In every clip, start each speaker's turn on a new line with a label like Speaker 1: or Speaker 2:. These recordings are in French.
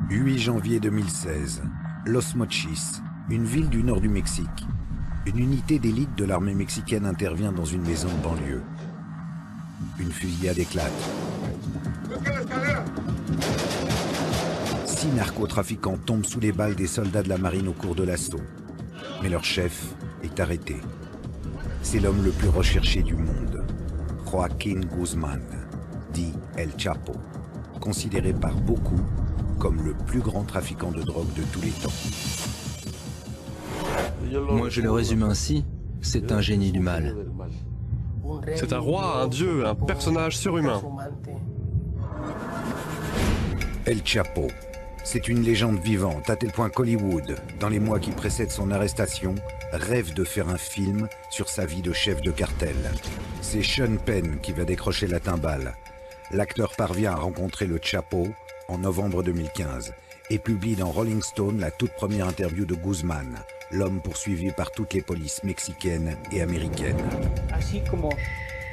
Speaker 1: 8 janvier 2016, Los Mochis, une ville du nord du Mexique. Une unité d'élite de l'armée mexicaine intervient dans une maison de banlieue. Une fusillade éclate. 6 narcotrafiquants tombent sous les balles des soldats de la marine au cours de l'assaut. Mais leur chef est arrêté. C'est l'homme le plus recherché du monde, Joaquín Guzmán, dit El Chapo, considéré par beaucoup comme le plus grand trafiquant de drogue de tous les temps.
Speaker 2: Moi je le résume ainsi, c'est un génie du mal.
Speaker 3: C'est un roi, un dieu, un personnage surhumain.
Speaker 1: El Chapo, c'est une légende vivante à tel point qu'Hollywood, dans les mois qui précèdent son arrestation, rêve de faire un film sur sa vie de chef de cartel. C'est Sean Penn qui va décrocher la timbale. L'acteur parvient à rencontrer le Chapo en novembre 2015 et publie dans Rolling Stone la toute première interview de Guzmán, l'homme poursuivi par toutes les polices mexicaines et américaines.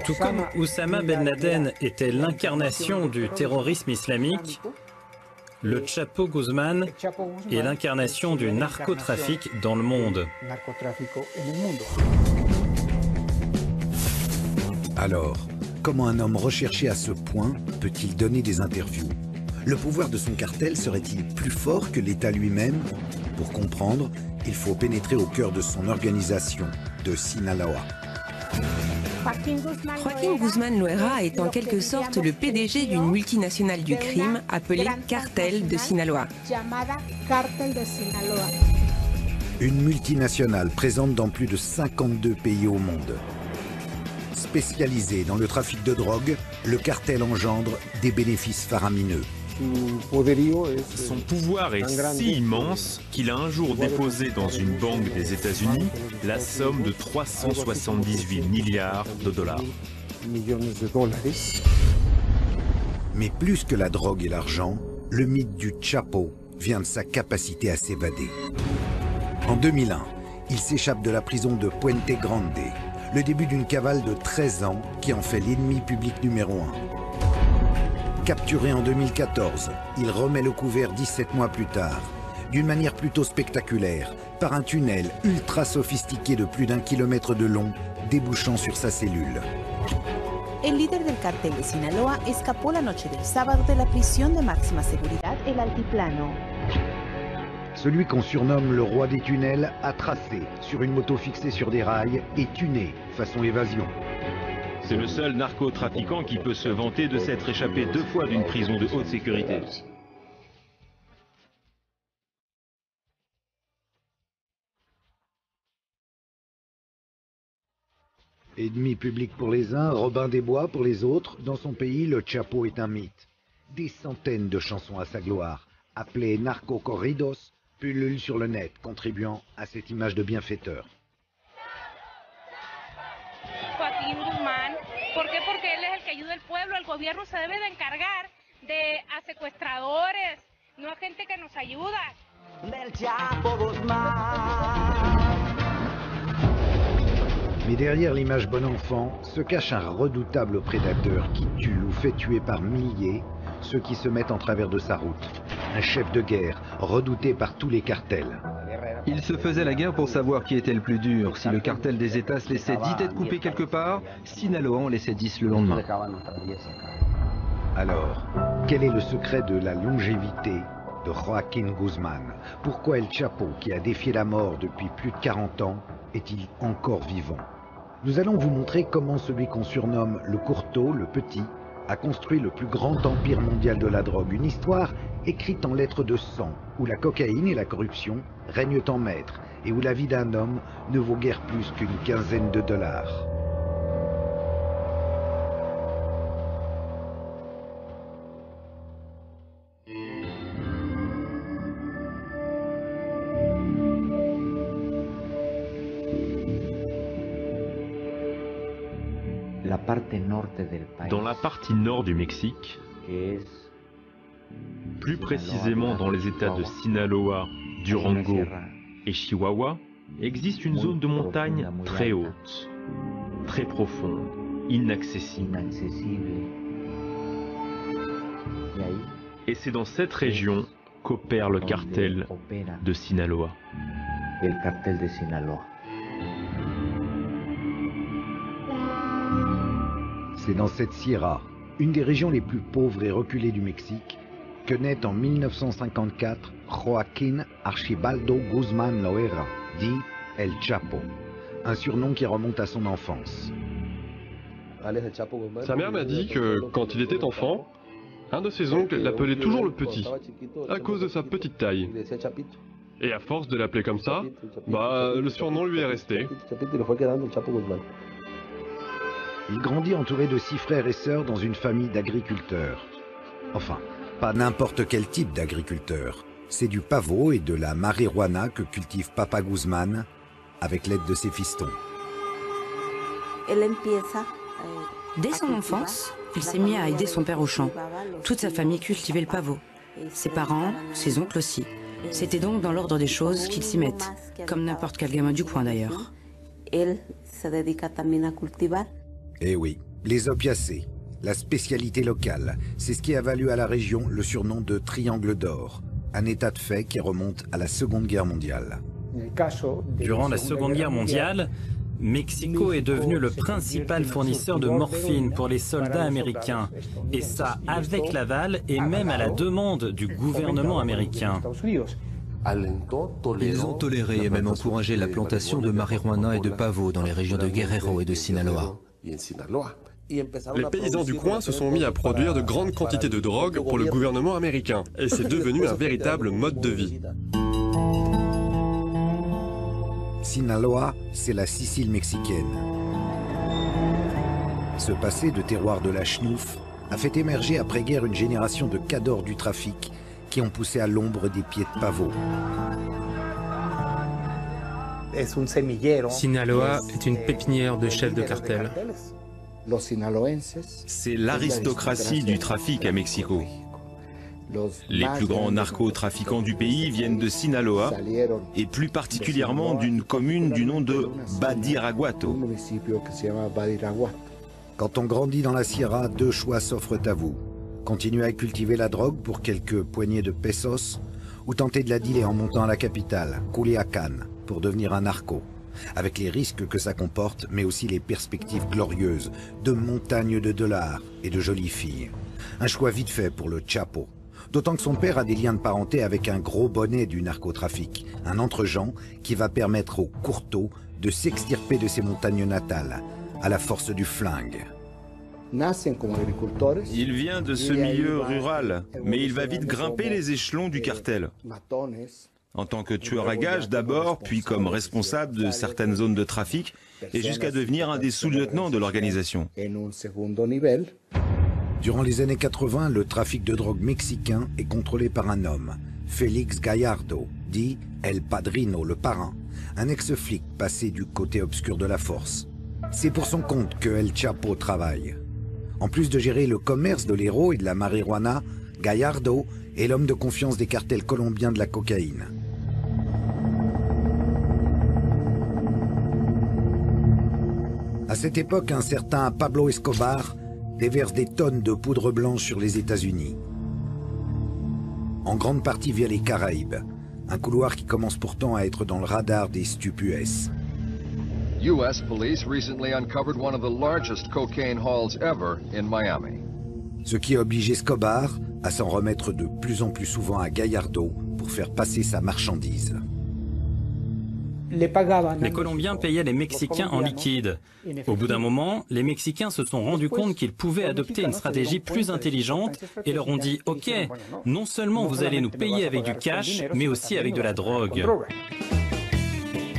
Speaker 4: Tout comme Oussama Ben Laden était l'incarnation du terrorisme islamique, le Chapo Guzmán est l'incarnation du narcotrafic dans le monde.
Speaker 1: Alors, comment un homme recherché à ce point peut-il donner des interviews? Le pouvoir de son cartel serait-il plus fort que l'État lui-même? Pour comprendre, il faut pénétrer au cœur de son organisation, de Sinaloa.
Speaker 5: Joaquín Guzmán Loera est en quelque sorte le PDG d'une multinationale du crime appelée Cartel de Sinaloa.
Speaker 1: Une multinationale présente dans plus de 52 pays au monde. Spécialisé dans le trafic de drogue, le cartel engendre des bénéfices faramineux.
Speaker 6: Son pouvoir est si immense qu'il a un jour déposé dans une banque des États-Unis la somme de 378 milliards de dollars.
Speaker 1: Mais plus que la drogue et l'argent, le mythe du Chapo vient de sa capacité à s'évader. En 2001, il s'échappe de la prison de Puente Grande, le début d'une cavale de 13 ans qui en fait l'ennemi public numéro 1. Capturé en 2014, il remet le couvert 17 mois plus tard, d'une manière plutôt spectaculaire, par un tunnel ultra sophistiqué de plus d'1 kilomètre de long, débouchant sur sa cellule.
Speaker 7: El líder del cartel de Sinaloa escapó la noche del sábado de la prisión de máxima seguridad El Altiplano.
Speaker 1: Celui qu'on surnomme le roi des tunnels a tracé sur une moto fixée sur des rails et tuné façon évasion.
Speaker 8: C'est le seul narcotrafiquant qui peut se vanter de s'être échappé 2 fois d'une prison de haute sécurité.
Speaker 1: Ennemi public pour les uns, Robin des Bois pour les autres, dans son pays, le Chapo est un mythe. Des centaines de chansons à sa gloire, appelées narco-corridos, pullulent sur le net, contribuant à cette image de bienfaiteur.
Speaker 9: Joaquín Guzmán. ¿Por qué? Porque él es el que ayuda al pueblo. El gobierno se debe de encargar a secuestradores, no a gente que nos ayuda.
Speaker 10: Del Chapo Guzmán.
Speaker 1: Mais derrière l'image bon enfant se cache un redoutable prédateur qui tue ou fait tuer par milliers ceux qui se mettent en travers de sa route. Un chef de guerre redouté par tous les cartels.
Speaker 11: Il se faisait la guerre pour savoir qui était le plus dur. Si le cartel des États se laissait 10 têtes coupées quelque part, Sinaloa en laissait 10 le lendemain.
Speaker 1: Alors, quel est le secret de la longévité de Joaquín Guzmán? Pourquoi El Chapo, qui a défié la mort depuis plus de 40 ans, est-il encore vivant? Nous allons vous montrer comment celui qu'on surnomme le Courteau, le Petit, a construit le plus grand empire mondial de la drogue. Une histoire écrite en lettres de sang, où la cocaïne et la corruption règnent en maître, et où la vie d'un homme ne vaut guère plus qu'une quinzaine de dollars.
Speaker 8: Dans la partie nord du Mexique, plus précisément dans les États de Sinaloa, Durango et Chihuahua, existe une zone de montagne très haute, très profonde, inaccessible. Et c'est dans cette région qu'opère le cartel de Sinaloa.
Speaker 1: C'est dans cette sierra, une des régions les plus pauvres et reculées du Mexique, que naît en 1954 Joaquín Archibaldo Guzmán Loera, dit El Chapo, un surnom qui remonte à son enfance.
Speaker 3: Sa mère m'a dit que, quand il était enfant, un de ses oncles l'appelait toujours le petit, à cause de sa petite taille. Et à force de l'appeler comme ça, le surnom lui est resté.
Speaker 1: Il grandit entouré de 6 frères et sœurs dans une famille d'agriculteurs. Enfin, pas n'importe quel type d'agriculteur. C'est du pavot et de la marijuana que cultive Papa Guzmán avec l'aide de ses fistons.
Speaker 12: Dès son enfance, il s'est mis à aider son père au champ. Toute sa famille cultivait le pavot. Ses parents, ses oncles aussi. C'était donc dans l'ordre des choses qu'ils s'y mettent, comme n'importe quel gamin du coin d'ailleurs.
Speaker 1: Eh oui, les opiacés, la spécialité locale, c'est ce qui a valu à la région le surnom de Triangle d'Or, un état de fait qui remonte à la Seconde Guerre mondiale.
Speaker 4: Durant la Seconde Guerre mondiale, Mexico est devenu le principal fournisseur de morphine pour les soldats américains, et ça avec l'aval et même à la demande du gouvernement américain.
Speaker 2: Ils ont toléré et même encouragé la plantation de marijuana et de pavot dans les régions de Guerrero et de Sinaloa.
Speaker 3: Les paysans du coin se sont mis à produire de grandes quantités de drogue pour le gouvernement américain, et c'est devenu un véritable mode de vie.
Speaker 1: Sinaloa, c'est la Sicile mexicaine. Ce passé de terroir de la chenouf a fait émerger après-guerre une génération de cadors du trafic qui ont poussé à l'ombre des pieds de pavot.
Speaker 13: Sinaloa est une pépinière de chefs de cartel.
Speaker 14: C'est l'aristocratie du trafic à Mexico. Les plus grands narcotrafiquants du pays viennent de Sinaloa, et plus particulièrement d'une commune du nom de Badiraguato.
Speaker 1: Quand on grandit dans la Sierra, 2 choix s'offrent à vous. Continuer à cultiver la drogue pour quelques poignées de pesos, ou tenter de la dealer en montant à la capitale, Culiacán, pour devenir un narco, avec les risques que ça comporte, mais aussi les perspectives glorieuses de montagnes de dollars et de jolies filles. Un choix vite fait pour le Chapo. D'autant que son père a des liens de parenté avec un gros bonnet du narcotrafic, un entre-gens qui va permettre aux courteaux de s'extirper de ses montagnes natales, à la force du flingue.
Speaker 14: Il vient de ce milieu rural, mais il va vite grimper les échelons du cartel. En tant que tueur à gages d'abord, puis comme responsable de certaines zones de trafic, et jusqu'à devenir un des sous-lieutenants de l'organisation.
Speaker 1: Durant les années 80, le trafic de drogue mexicain est contrôlé par un homme, Félix Gallardo, dit El Padrino, le parrain, un ex-flic passé du côté obscur de la force. C'est pour son compte que El Chapo travaille. En plus de gérer le commerce de l'héros et de la marijuana, Gallardo est l'homme de confiance des cartels colombiens de la cocaïne. À cette époque, un certain Pablo Escobar déverse des tonnes de poudre blanche sur les États-Unis. En grande partie via les Caraïbes, un couloir qui commence pourtant à être dans le radar des stupes.
Speaker 15: U.S. police recently uncovered one of the largest cocaine hauls ever in Miami.
Speaker 1: Ce qui oblige Escobar à s'en remettre de plus en plus souvent à Gallardo pour faire passer sa marchandise.
Speaker 4: Les Colombiens payaient les Mexicains en liquide. Au bout d'un moment, les Mexicains se sont rendus compte qu'ils pouvaient adopter une stratégie plus intelligente et leur ont dit « Ok, non seulement vous allez nous payer avec du cash, mais aussi avec de la drogue. »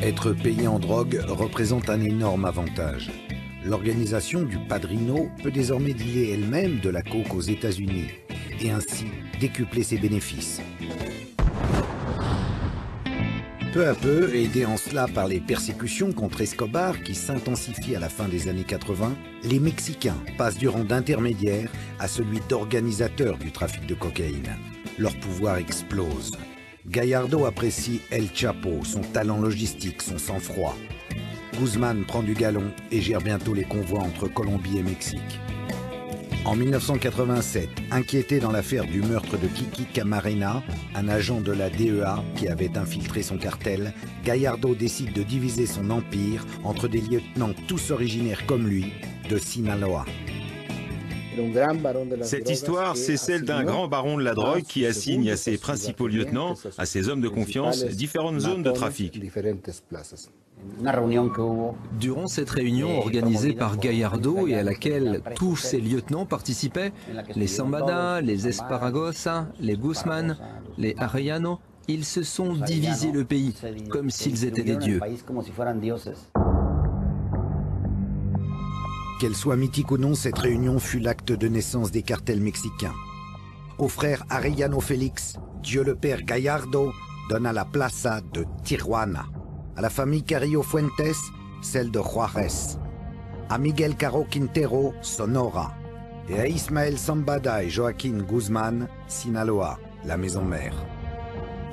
Speaker 1: Être payé en drogue représente un énorme avantage. L'organisation du Padrino peut désormais dealer elle-même de la coke aux États-Unis et ainsi décupler ses bénéfices. Peu à peu, aidés en cela par les persécutions contre Escobar qui s'intensifient à la fin des années 80, les Mexicains passent du rang d'intermédiaire à celui d'organisateur du trafic de cocaïne. Leur pouvoir explose. Gallardo apprécie El Chapo, son talent logistique, son sang-froid. Guzmán prend du galon et gère bientôt les convois entre Colombie et Mexique. En 1987, inquiété dans l'affaire du meurtre de Kiki Camarena, un agent de la DEA qui avait infiltré son cartel, Gallardo décide de diviser son empire entre des lieutenants tous originaires comme lui de Sinaloa.
Speaker 14: Cette histoire, c'est celle d'un grand baron de la drogue qui assigne à ses principaux lieutenants, à ses hommes de confiance, différentes zones de trafic.
Speaker 2: Durant cette réunion organisée par Gallardo et à laquelle tous ses lieutenants participaient, les Zambada, les Esparragosa, les Guzman, les Arellano, ils se sont divisés le pays comme s'ils étaient des dieux.
Speaker 1: Qu'elle soit mythique ou non, cette réunion fut l'acte de naissance des cartels mexicains. Au frère Arellano Félix, Dieu le Père Gallardo donna la plaza de Tijuana. À la famille Carrillo Fuentes, celle de Juárez. À Miguel Caro Quintero, Sonora. Et à Ismael Zambada et Joaquín Guzmán, Sinaloa, la maison mère.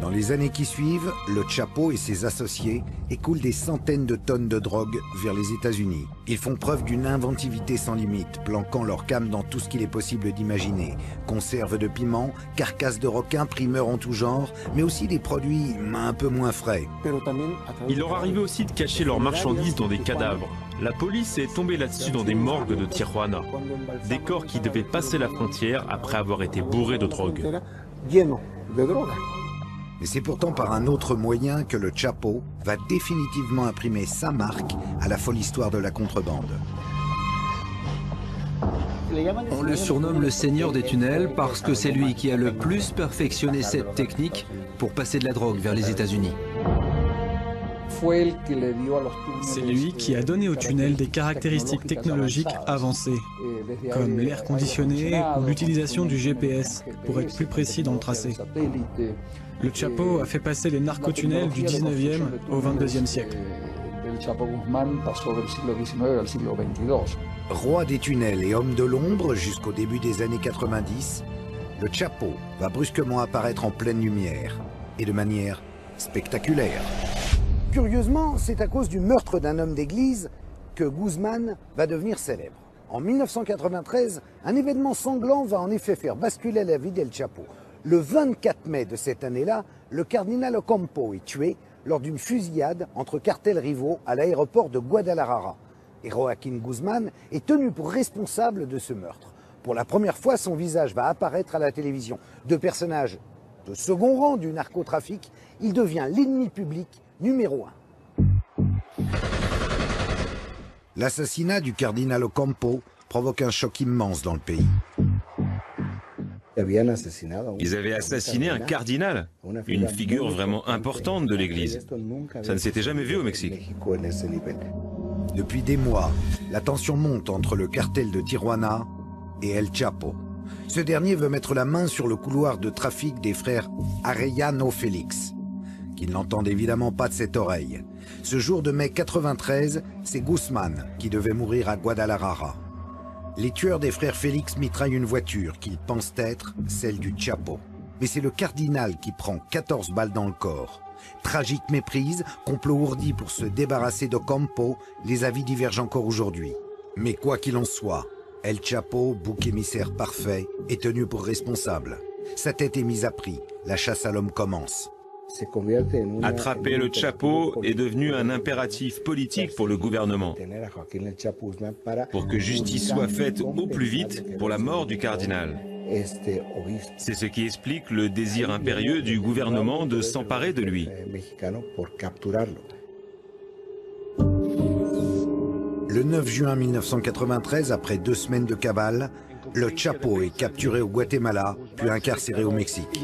Speaker 1: Dans les années qui suivent, le Chapo et ses associés écoulent des centaines de tonnes de drogue vers les États-Unis. Ils font preuve d'une inventivité sans limite, planquant leur cam dans tout ce qu'il est possible d'imaginer. Conserves de piment, carcasses de requins, primeurs en tout genre, mais aussi des produits un peu moins frais.
Speaker 6: Il leur arrivait aussi de cacher leurs marchandises dans des cadavres. La police est tombée là-dessus dans des morgues de Tijuana. Des corps qui devaient passer la frontière après avoir été bourrés de drogue.
Speaker 1: Et c'est pourtant par un autre moyen que le Chapo va définitivement imprimer sa marque à la folle histoire de la contrebande.
Speaker 2: On le surnomme le seigneur des tunnels parce que c'est lui qui a le plus perfectionné cette technique pour passer de la drogue vers les États-Unis.
Speaker 16: C'est lui qui a donné aux tunnels des caractéristiques technologiques avancées, comme l'air conditionné ou l'utilisation du GPS pour être plus précis dans le tracé. Le Chapo a fait passer les narcotunnels du 19e au 22e siècle.
Speaker 1: Roi des tunnels et homme de l'ombre jusqu'au début des années 90, le Chapo va brusquement apparaître en pleine lumière, et de manière spectaculaire. Curieusement, c'est à cause du meurtre d'un homme d'église que Guzmán va devenir célèbre. En 1993, un événement sanglant va en effet faire basculer la vie d'El Chapo. Le 24 mai de cette année-là, le cardinal Ocampo est tué lors d'une fusillade entre cartels rivaux à l'aéroport de Guadalajara. Et Joaquín Guzmán est tenu pour responsable de ce meurtre. Pour la première fois, son visage va apparaître à la télévision. Deux personnages de second rang du narcotrafic, il devient l'ennemi public numéro 1. L'assassinat du cardinal Ocampo provoque un choc immense dans le pays.
Speaker 14: Ils avaient assassiné un cardinal, une figure vraiment importante de l'Église. Ça ne s'était jamais vu au Mexique.
Speaker 1: Depuis des mois, la tension monte entre le cartel de Tijuana et El Chapo. Ce dernier veut mettre la main sur le couloir de trafic des frères Arellano Félix, qui n'entendent évidemment pas de cette oreille. Ce jour de mai 93, c'est Guzmán qui devait mourir à Guadalajara. Les tueurs des frères Félix mitraillent une voiture qu'ils pensent être celle du Chapo. Mais c'est le cardinal qui prend 14 balles dans le corps. Tragique méprise, complot ourdi pour se débarrasser d'Ocampo, les avis divergent encore aujourd'hui. Mais quoi qu'il en soit, El Chapo, bouc émissaire parfait, est tenu pour responsable. Sa tête est mise à prix, la chasse à l'homme commence.
Speaker 14: Attraper le Chapo est devenu un impératif politique pour le gouvernement, pour que justice soit faite au plus vite pour la mort du cardinal. C'est ce qui explique le désir impérieux du gouvernement de s'emparer de lui.
Speaker 1: Le 9 juin 1993, après 2 semaines de cavale, le Chapo est capturé au Guatemala, puis incarcéré au Mexique.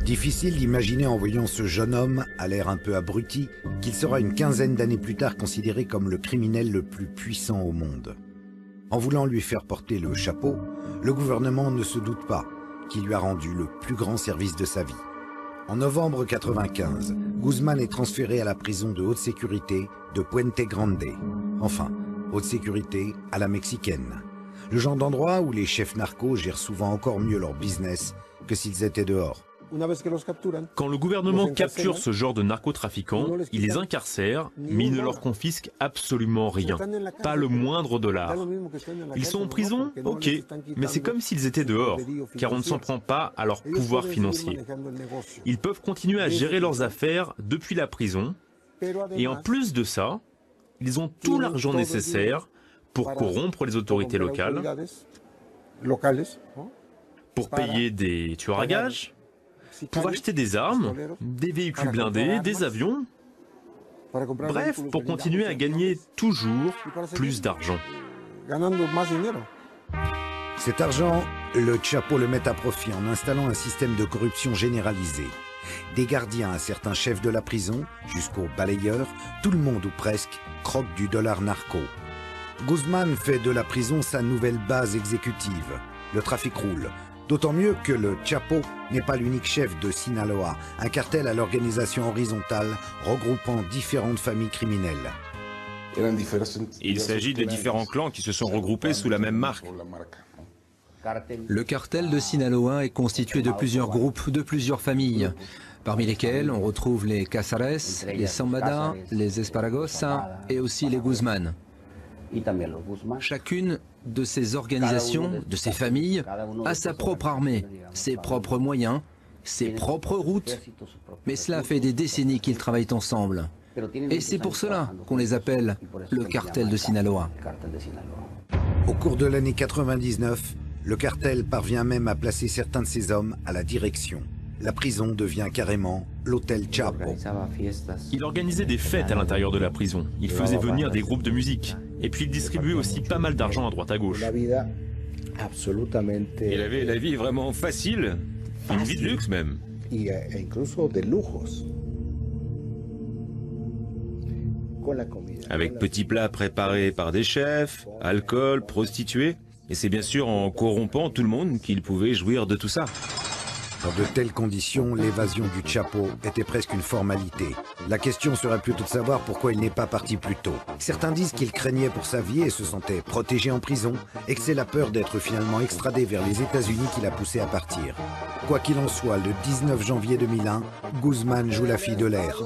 Speaker 1: Difficile d'imaginer en voyant ce jeune homme, à l'air un peu abruti, qu'il sera une quinzaine d'années plus tard considéré comme le criminel le plus puissant au monde. En voulant lui faire porter le chapeau, le gouvernement ne se doute pas qu'il lui a rendu le plus grand service de sa vie. En novembre 1995, Guzmán est transféré à la prison de haute sécurité de Puente Grande. Enfin, haute sécurité à la mexicaine. Le genre d'endroit où les chefs narcos gèrent souvent encore mieux leur business que s'ils étaient dehors.
Speaker 6: Quand le gouvernement capture ce genre de narcotrafiquants, il les incarcère, mais il ne leur confisque absolument rien, pas le moindre dollar. Ils sont en prison, ok, mais c'est comme s'ils étaient dehors, car on ne s'en prend pas à leur pouvoir financier. Ils peuvent continuer à gérer leurs affaires depuis la prison, et en plus de ça, ils ont tout l'argent nécessaire pour corrompre les autorités locales, pour payer des tueurs à gages, pour acheter des armes, des véhicules blindés, des avions, bref, pour continuer à gagner toujours plus d'argent.
Speaker 1: Cet argent, le Chapo le met à profit en installant un système de corruption généralisé. Des gardiens à certains chefs de la prison, jusqu'aux balayeurs, tout le monde ou presque croque du dollar narco. Guzmán fait de la prison sa nouvelle base exécutive. Le trafic roule. D'autant mieux que le Chapo n'est pas l'unique chef de Sinaloa, un cartel à l'organisation horizontale regroupant différentes familles criminelles.
Speaker 14: Il s'agit de différents clans qui se sont regroupés sous la même marque.
Speaker 2: Le cartel de Sinaloa est constitué de plusieurs groupes, de plusieurs familles, parmi lesquels on retrouve les Casares, les Zambada, les Esparragosa et aussi les Guzmán. Chacune de ces organisations, de ces familles, a sa propre armée, ses propres moyens, ses propres routes. Mais cela fait des décennies qu'ils travaillent ensemble. Et c'est pour cela qu'on les appelle le cartel de Sinaloa.
Speaker 1: Au cours de l'année 99, le cartel parvient même à placer certains de ses hommes à la direction. La prison devient carrément l'hôtel Chapo.
Speaker 6: Il organisait des fêtes à l'intérieur de la prison. Il faisait venir des groupes de musique. Et puis il distribuait aussi pas mal d'argent à droite à gauche.
Speaker 14: Il avait la vie vraiment facile, une vie de luxe même. Avec petits plats préparés par des chefs, alcool, prostituées. Et c'est bien sûr en corrompant tout le monde qu'il pouvait jouir de tout ça.
Speaker 1: Dans de telles conditions, l'évasion du Chapo était presque une formalité. La question serait plutôt de savoir pourquoi il n'est pas parti plus tôt. Certains disent qu'il craignait pour sa vie et se sentait protégé en prison, et que c'est la peur d'être finalement extradé vers les États-Unis qui l'a poussé à partir. Quoi qu'il en soit, le 19 janvier 2001, Guzmán joue la fille de l'air.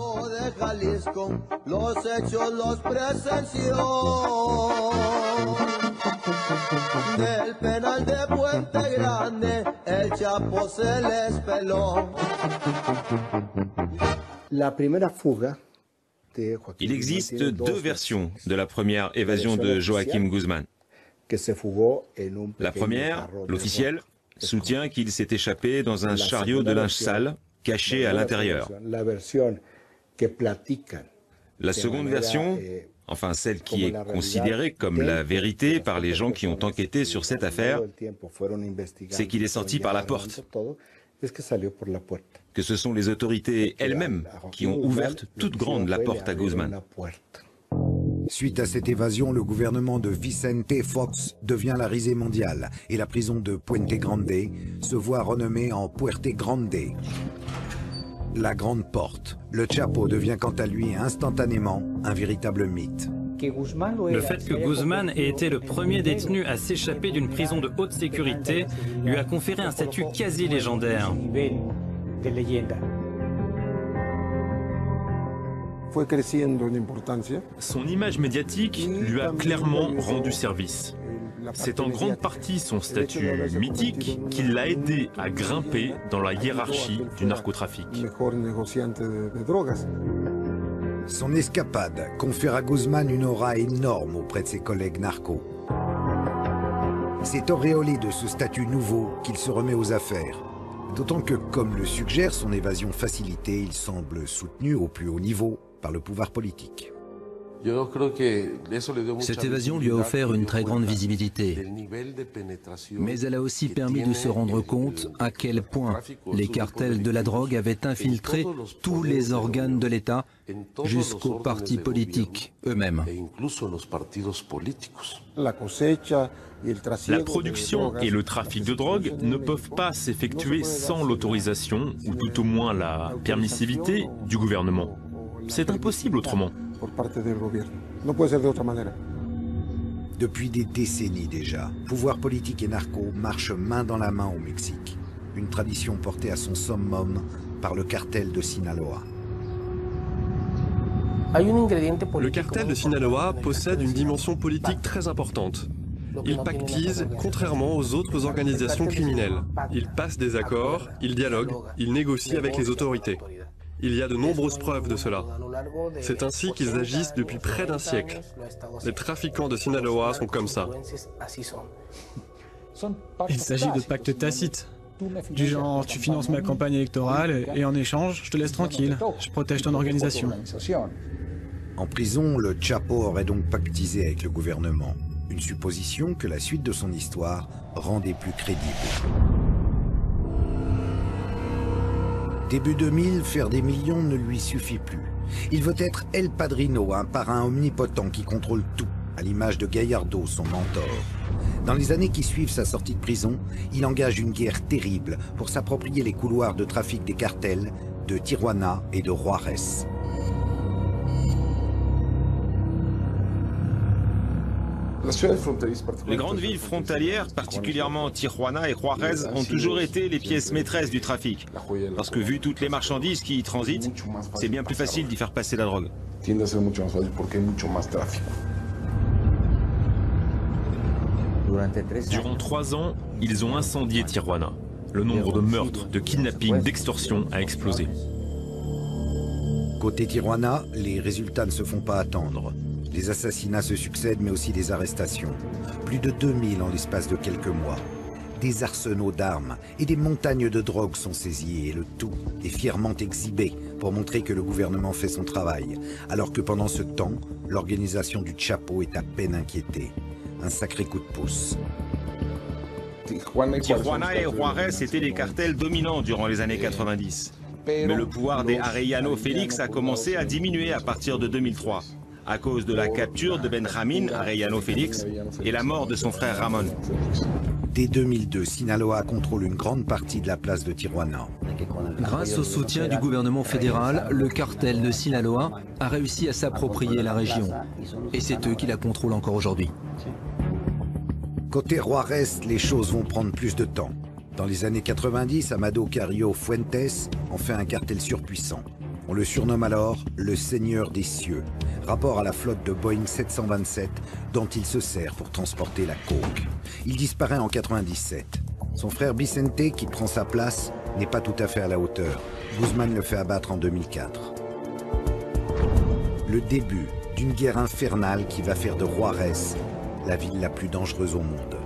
Speaker 10: Del penal de Puente Grande, el Chapo se les peló.
Speaker 14: Il existe deux versions de la première évasion de Joaquim Guzmán. La première, l'officielle, soutient qu'il s'est échappé dans un chariot de linge sale caché à l'intérieur. La seconde version, enfin celle qui est considérée comme la vérité par les gens qui ont enquêté sur cette affaire, c'est qu'il est sorti par la porte. Que ce sont les autorités elles-mêmes qui ont ouvert toute grande la porte à Guzmán.
Speaker 1: Suite à cette évasion, le gouvernement de Vicente Fox devient la risée mondiale et la prison de Puente Grande se voit renommée en Puerte Grande. La Grande Porte. Le Chapo devient quant à lui instantanément un véritable mythe.
Speaker 4: Le fait que Guzmán ait été le premier détenu à s'échapper d'une prison de haute sécurité lui a conféré un statut quasi légendaire.
Speaker 6: Son image médiatique lui a clairement rendu service. C'est en grande partie son statut mythique qui l'a aidé à grimper dans la hiérarchie du narcotrafic.
Speaker 1: Son escapade confère à Guzmán une aura énorme auprès de ses collègues narcos. C'est auréolé de ce statut nouveau qu'il se remet aux affaires. D'autant que, comme le suggère son évasion facilitée, il semble soutenu au plus haut niveau par le pouvoir politique.
Speaker 2: Cette évasion lui a offert une très grande visibilité, mais elle a aussi permis de se rendre compte à quel point les cartels de la drogue avaient infiltré tous les organes de l'État jusqu'aux partis politiques eux-mêmes.
Speaker 6: La production et le trafic de drogue ne peuvent pas s'effectuer sans l'autorisation, ou tout au moins la permissivité, du gouvernement. C'est impossible autrement.
Speaker 1: Depuis des décennies déjà, pouvoir politique et narco marchent main dans la main au Mexique. une tradition portée à son summum par le cartel de Sinaloa.
Speaker 3: Le cartel de Sinaloa possède une dimension politique très importante. Il pactise contrairement aux autres organisations criminelles. Il passe des accords, il dialogue, il négocie avec les autorités. Il y a de nombreuses preuves de cela. C'est ainsi qu'ils agissent depuis près d'un siècle. Les trafiquants de Sinaloa sont comme ça.
Speaker 16: Il s'agit de pactes tacites. Du genre, tu finances ma campagne électorale et en échange, je te laisse tranquille. Je protège ton organisation.
Speaker 1: En prison, le Chapo aurait donc pactisé avec le gouvernement. Une supposition que la suite de son histoire rendait plus crédible. Début 2000, faire des millions ne lui suffit plus. Il veut être El Padrino, un parrain omnipotent qui contrôle tout, à l'image de Gallardo, son mentor. Dans les années qui suivent sa sortie de prison, il engage une guerre terrible pour s'approprier les couloirs de trafic des cartels de Tijuana et de Juárez.
Speaker 14: Les grandes villes frontalières, particulièrement Tijuana et Juárez, ont toujours été les pièces maîtresses du trafic. Parce que vu toutes les marchandises qui y transitent, c'est bien plus facile d'y faire passer la drogue.
Speaker 6: Durant 3 ans, ils ont incendié Tijuana. Le nombre de meurtres, de kidnappings, d'extorsions a explosé.
Speaker 1: Côté Tijuana, les résultats ne se font pas attendre. Les assassinats se succèdent, mais aussi des arrestations. Plus de 2000 en l'espace de quelques mois. Des arsenaux d'armes et des montagnes de drogue sont saisis, et le tout est fièrement exhibé pour montrer que le gouvernement fait son travail, alors que pendant ce temps, l'organisation du Chapo est à peine inquiétée. Un sacré coup de pouce.
Speaker 14: Tijuana et Juárez étaient des cartels dominants durant les années 90. Mais le pouvoir des Arellano Félix a commencé à diminuer à partir de 2003. À cause de la capture de Benjamín Arellano Félix et la mort de son frère Ramón.
Speaker 1: Dès 2002, Sinaloa contrôle une grande partie de la place de Tijuana.
Speaker 2: Grâce au soutien du gouvernement fédéral, le cartel de Sinaloa a réussi à s'approprier la région. Et c'est eux qui la contrôlent encore aujourd'hui.
Speaker 1: Côté Juárez, les choses vont prendre plus de temps. Dans les années 90, Amado Carrillo Fuentes en fait un cartel surpuissant. On le surnomme alors le Seigneur des cieux, rapport à la flotte de Boeing 727 dont il se sert pour transporter la coke. Il disparaît en 97. Son frère Vicente, qui prend sa place, n'est pas tout à fait à la hauteur. Guzmán le fait abattre en 2004. Le début d'une guerre infernale qui va faire de Juárez la ville la plus dangereuse au monde.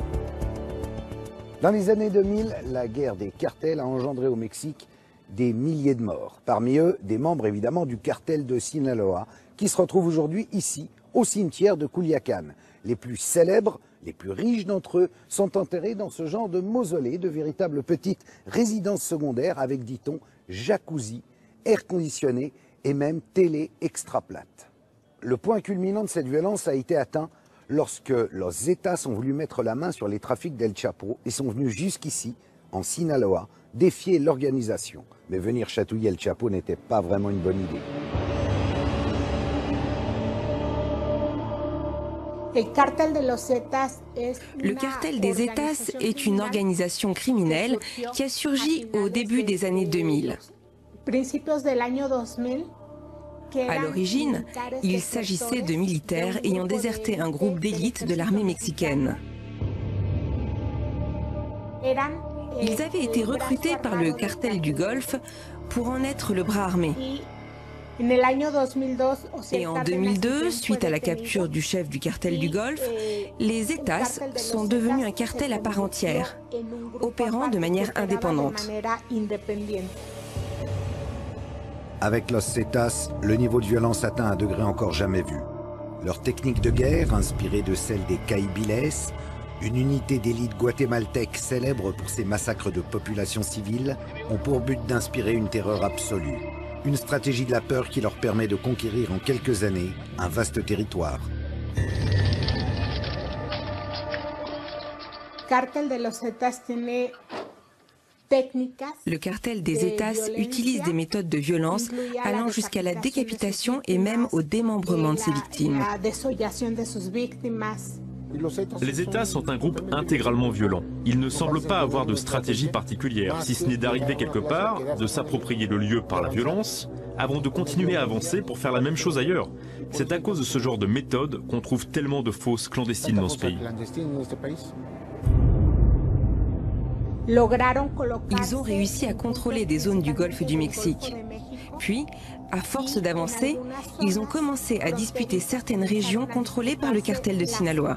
Speaker 1: Dans les années 2000, la guerre des cartels a engendré au Mexique des milliers de morts. Parmi eux, des membres évidemment du cartel de Sinaloa, qui se retrouvent aujourd'hui ici, au cimetière de Culiacán. Les plus célèbres, les plus riches d'entre eux, sont enterrés dans ce genre de mausolée, de véritables petites résidences secondaires avec, dit-on, jacuzzi, air conditionné et même télé extra plate. Le point culminant de cette violence a été atteint lorsque los Zetas ont voulu mettre la main sur les trafics d'El Chapo et sont venus jusqu'ici, en Sinaloa, défier l'organisation. Mais venir chatouiller El Chapo n'était pas vraiment une bonne idée.
Speaker 5: Le cartel des Zetas est une organisation criminelle qui a surgi au début des années 2000. À l'origine, il s'agissait de militaires ayant déserté un groupe d'élite de l'armée mexicaine. Ils avaient été recrutés par le cartel du Golfe pour en être le bras armé. Et en 2002, suite à la capture du chef du cartel du Golfe, les Zetas sont devenus un cartel à part entière, opérant de manière indépendante.
Speaker 1: Avec los Zetas, le niveau de violence atteint un degré encore jamais vu. Leur technique de guerre, inspirée de celle des Caibiles, une unité d'élite guatémaltèque célèbre pour ses massacres de populations civiles, ont pour but d'inspirer une terreur absolue. Une stratégie de la peur qui leur permet de conquérir en quelques années un vaste territoire. Le cartel des Zetas utilise des méthodes de violence allant jusqu'à la décapitation et même au démembrement de ses victimes.
Speaker 6: Les États sont un groupe intégralement violent. Ils ne semblent pas avoir de stratégie particulière, si ce n'est d'arriver quelque part, de s'approprier le lieu par la violence, avant de continuer à avancer pour faire la même chose ailleurs. C'est à cause de ce genre de méthode qu'on trouve tellement de fosses clandestines dans ce pays.
Speaker 5: Ils ont réussi à contrôler des zones du golfe du Mexique. Puis, à force d'avancer, ils ont commencé à disputer certaines régions contrôlées par le cartel de Sinaloa.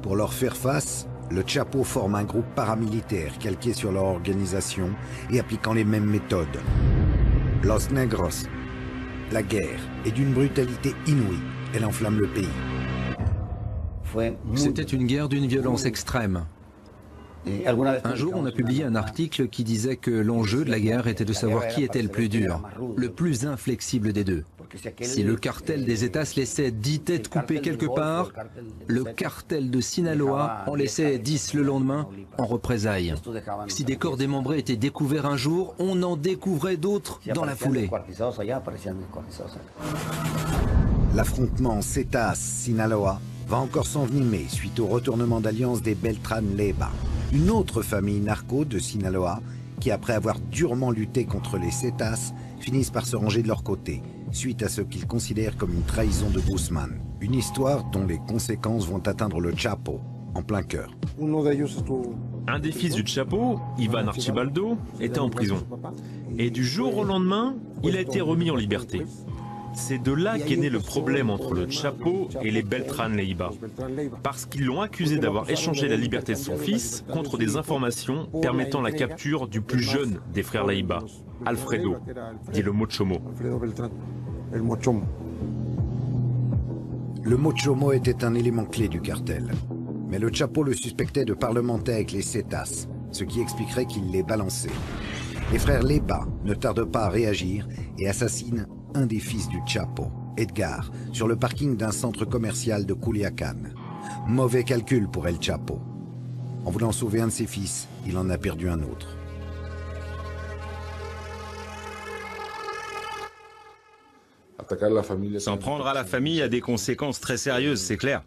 Speaker 1: Pour leur faire face, le Chapo forme un groupe paramilitaire calqué sur leur organisation et appliquant les mêmes méthodes. Los Negros. La guerre est d'une brutalité inouïe. Elle enflamme le pays.
Speaker 2: C'était une guerre d'une violence extrême. Un jour, on a publié un article qui disait que l'enjeu de la guerre était de savoir qui était le plus dur, le plus inflexible des deux. Si le cartel des États laissait 10 têtes coupées quelque part, le cartel de Sinaloa en laissait 10 le lendemain en représailles. Si des corps démembrés étaient découverts un jour, on en découvrait d'autres dans la foulée.
Speaker 1: L'affrontement Zetas-Sinaloa va encore s'envenimer suite au retournement d'alliance des Beltrán Leiva, une autre famille narco de Sinaloa qui, après avoir durement lutté contre les Zetas, finissent par se ranger de leur côté, suite à ce qu'ils considèrent comme une trahison de Guzmán. Une histoire dont les conséquences vont atteindre le Chapo en plein cœur.
Speaker 6: Un des fils du Chapo, Ivan Archibaldo, était en prison. Et du jour au lendemain, il a été remis en liberté. C'est de là qu'est né le problème entre le Chapo et les Beltrán Leiva, parce qu'ils l'ont accusé d'avoir échangé la liberté de son fils contre des informations permettant la capture du plus jeune des frères Leiva, Alfredo, dit le Mochomo.
Speaker 1: Le Mochomo était un élément clé du cartel, mais le Chapo le suspectait de parlementer avec les Zetas, ce qui expliquerait qu'il les balançait. Les frères Leiva ne tardent pas à réagir et assassinent un des fils du Chapo, Edgar, sur le parking d'un centre commercial de Culiacán. Mauvais calcul pour El Chapo. En voulant sauver un de ses fils, il en a perdu un autre.
Speaker 14: S'en prendre à la famille a des conséquences très sérieuses, c'est clair.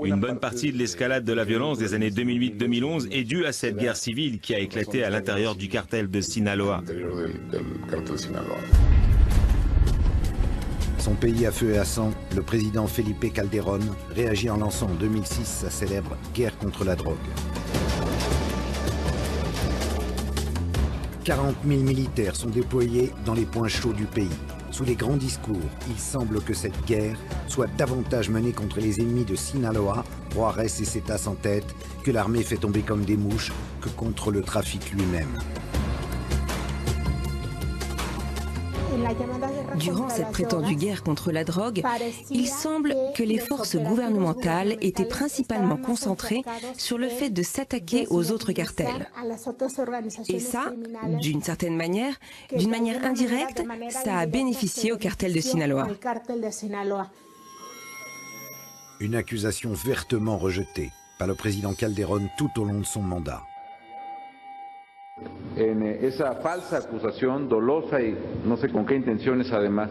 Speaker 14: Une bonne partie de l'escalade de la violence des années 2008-2011 est due à cette guerre civile qui a éclaté à l'intérieur du cartel de Sinaloa.
Speaker 1: Son pays à feu et à sang, le président Felipe Calderón réagit en lançant en 2006 sa célèbre guerre contre la drogue. 40 000 militaires sont déployés dans les points chauds du pays. Sous les grands discours, il semble que cette guerre soit davantage menée contre les ennemis de Sinaloa, Juárez et Zetas en tête, que l'armée fait tomber comme des mouches, que contre le trafic lui-même.
Speaker 5: Durant cette prétendue guerre contre la drogue, il semble que les forces gouvernementales étaient principalement concentrées sur le fait de s'attaquer aux autres cartels. Et ça, d'une certaine manière, d'une manière indirecte, ça a bénéficié au cartel de Sinaloa.
Speaker 1: Une accusation vertement rejetée par le président Calderón tout au long de son mandat.
Speaker 17: En esa falsa acusación dolosa y no sé con qué intenciones además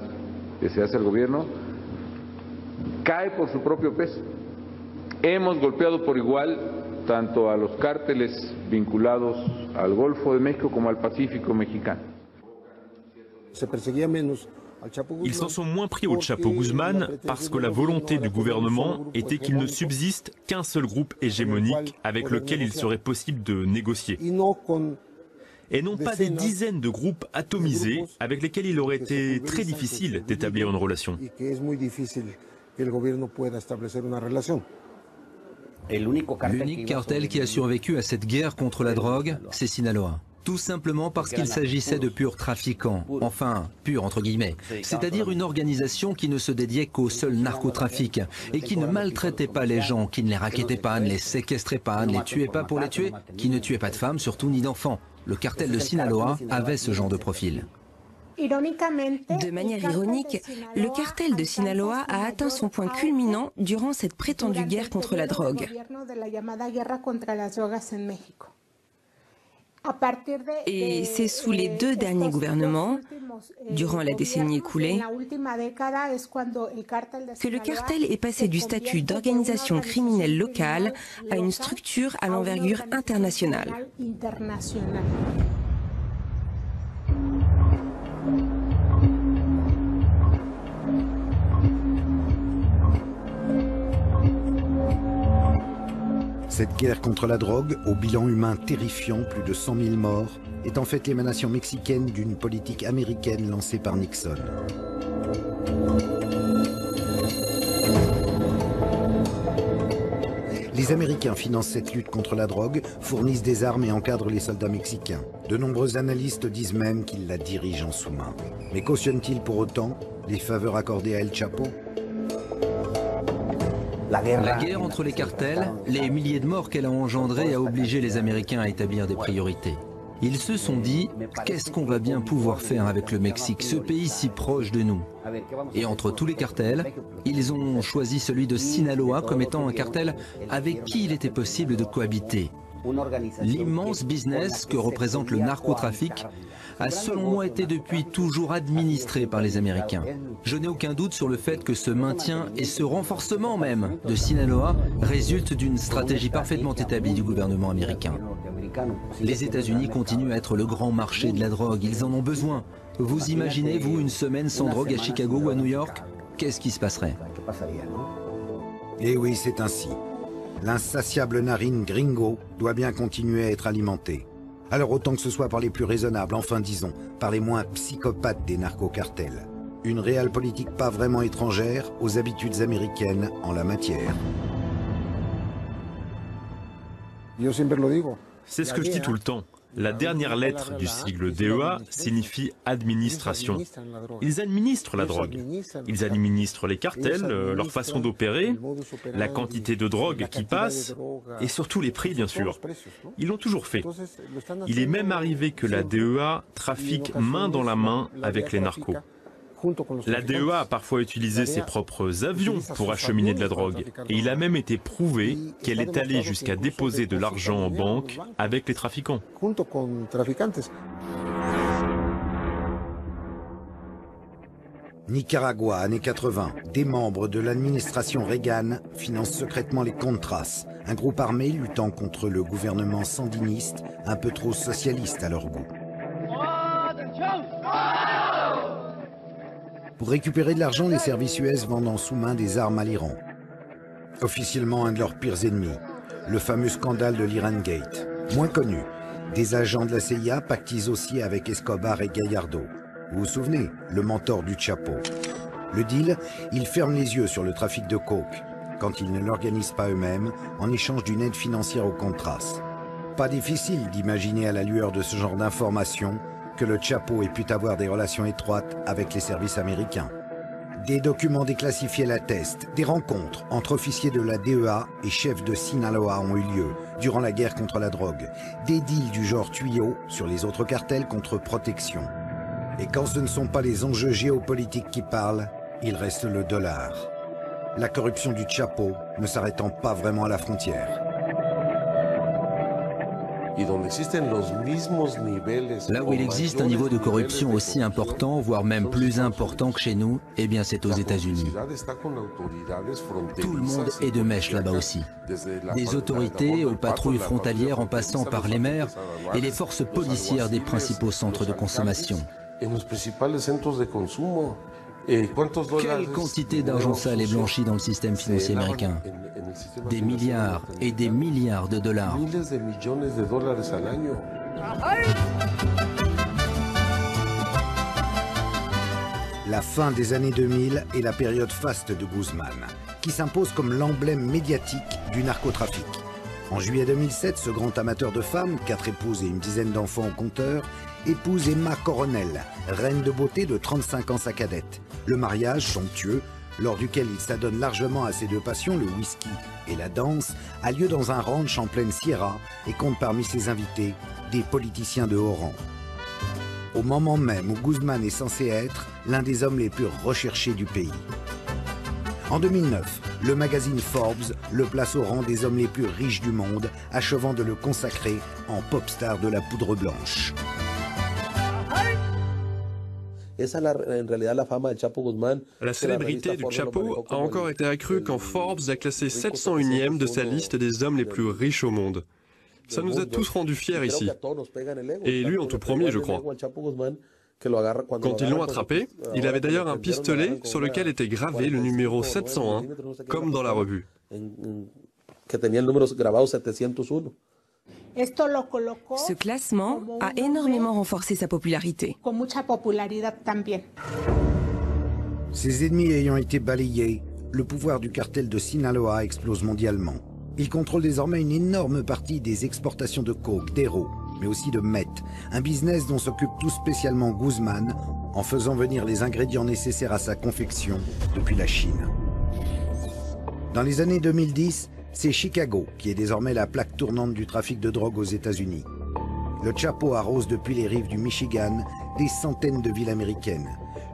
Speaker 17: que se hace el gobierno, cae por su propio peso. Hemos golpeado por igual tanto a los cárteles vinculados al Golfo de México como al Pacífico mexicano.
Speaker 6: Ils s'en sont moins pris au Chapo Guzmán parce que la volonté du gouvernement était qu'il ne subsiste qu'un seul groupe hégémonique avec lequel il serait possible de négocier. Et non pas des dizaines de groupes atomisés avec lesquels il aurait été très difficile d'établir une relation.
Speaker 2: L'unique cartel qui a survécu à cette guerre contre la drogue, c'est Sinaloa. Tout simplement parce qu'il s'agissait de purs trafiquants, enfin, purs entre guillemets, c'est-à-dire une organisation qui ne se dédiait qu'au seul narcotrafic et qui ne maltraitait pas les gens, qui ne les rackettait pas, ne les séquestrait pas, ne les tuait pas pour les tuer, qui ne tuait pas de femmes, surtout ni d'enfants. Le cartel de Sinaloa avait ce genre de profil.
Speaker 5: De manière ironique, le cartel de Sinaloa a atteint son point culminant durant cette prétendue guerre contre la drogue. Et c'est sous les 2 derniers gouvernements, durant la décennie écoulée, que le cartel est passé du statut d'organisation criminelle locale à une structure à l'envergure internationale.
Speaker 1: Cette guerre contre la drogue, au bilan humain terrifiant, plus de 100 000 morts, est en fait l'émanation mexicaine d'une politique américaine lancée par Nixon. Les Américains financent cette lutte contre la drogue, fournissent des armes et encadrent les soldats mexicains. De nombreux analystes disent même qu'ils la dirigent en sous-main. Mais cautionnent-ils pour autant les faveurs accordées à El Chapo ?
Speaker 2: La guerre entre les cartels, les milliers de morts qu'elle a engendrés a obligé les Américains à établir des priorités. Ils se sont dit, qu'est-ce qu'on va bien pouvoir faire avec le Mexique, ce pays si proche de nous? Et entre tous les cartels, ils ont choisi celui de Sinaloa comme étant un cartel avec qui il était possible de cohabiter. L'immense business que représente le narcotrafic a selon moi été depuis toujours administré par les Américains. Je n'ai aucun doute sur le fait que ce maintien et ce renforcement même de Sinaloa résultent d'une stratégie parfaitement établie du gouvernement américain. Les États-Unis continuent à être le grand marché de la drogue, ils en ont besoin. Vous imaginez, vous, une semaine sans drogue à Chicago ou à New York? Qu'est-ce qui se passerait?
Speaker 1: Eh oui, c'est ainsi. L'insatiable narine gringo doit bien continuer à être alimentée. Alors autant que ce soit par les plus raisonnables, enfin disons, par les moins psychopathes des narcocartels. Une réelle politique pas vraiment étrangère aux habitudes américaines en la matière.
Speaker 6: C'est ce que je dis tout le temps. La dernière lettre du sigle DEA signifie administration. Ils administrent la drogue. Ils administrent les cartels, leur façon d'opérer, la quantité de drogue qui passe, et surtout les prix, bien sûr. Ils l'ont toujours fait. Il est même arrivé que la DEA trafique main dans la main avec les narcos. La DEA a parfois utilisé ses propres avions pour acheminer de la drogue, et il a même été prouvé qu'elle est allée jusqu'à déposer de l'argent en banque avec les trafiquants.
Speaker 1: Nicaragua, années 80, des membres de l'administration Reagan financent secrètement les Contras, un groupe armé luttant contre le gouvernement sandiniste, un peu trop socialiste à leur goût. Pour récupérer de l'argent, les services US vendent en sous-main des armes à l'Iran. Officiellement un de leurs pires ennemis, le fameux scandale de l'Iran Gate. Moins connu, des agents de la CIA pactisent aussi avec Escobar et Gallardo. Vous vous souvenez, le mentor du Chapo. Le deal, ils ferment les yeux sur le trafic de coke, quand ils ne l'organisent pas eux-mêmes, en échange d'une aide financière aux Contras. Pas difficile d'imaginer à la lueur de ce genre d'informations que le Chapo ait pu avoir des relations étroites avec les services américains. Des documents déclassifiés l'attestent, des rencontres entre officiers de la DEA et chefs de Sinaloa ont eu lieu durant la guerre contre la drogue, des deals du genre tuyau sur les autres cartels contre protection. Et quand ce ne sont pas les enjeux géopolitiques qui parlent, il reste le dollar. La corruption du Chapo ne s'arrêtant pas vraiment à la frontière.
Speaker 2: Là où il existe un niveau de corruption aussi important, voire même plus important que chez nous, eh bien c'est aux États-Unis. Tout le monde est de mèche là-bas aussi. Des autorités aux patrouilles frontalières en passant par les maires et les forces policières des principaux centres de consommation. Quelle quantité d'argent sale est blanchi dans le système financier américain? Des milliards et des milliards de dollars.
Speaker 1: La fin des années 2000 est la période faste de Guzman, qui s'impose comme l'emblème médiatique du narcotrafic. En juillet 2007, ce grand amateur de femmes, 4 épouses et une dizaine d'enfants au compteur, épouse Emma Coronel, reine de beauté de 35 ans sa cadette. Le mariage somptueux, lors duquel il s'adonne largement à ses deux passions, le whisky et la danse, a lieu dans un ranch en pleine Sierra et compte parmi ses invités des politiciens de haut rang. Au moment même où Guzman est censé être l'un des hommes les plus recherchés du pays. En 2009, le magazine Forbes le place au rang des hommes les plus riches du monde, achevant de le consacrer en pop star de la poudre blanche.
Speaker 3: La célébrité du Chapo a encore été accrue quand Forbes l'a classé 701e de sa liste des hommes les plus riches au monde. Ça nous a tous rendus fiers ici. Et lui en tout premier, je crois. Quand ils l'ont attrapé, il avait d'ailleurs un pistolet sur lequel était gravé le numéro 701, comme dans la revue.
Speaker 5: Ce classement a énormément renforcé sa popularité.
Speaker 1: Ses ennemis ayant été balayés, le pouvoir du cartel de Sinaloa explose mondialement. Il contrôle désormais une énorme partie des exportations de coke, d'héros, mais aussi de meth, un business dont s'occupe tout spécialement Guzman en faisant venir les ingrédients nécessaires à sa confection depuis la Chine. Dans les années 2010, c'est Chicago qui est désormais la plaque tournante du trafic de drogue aux États-Unis. Le Chapo arrose depuis les rives du Michigan des centaines de villes américaines.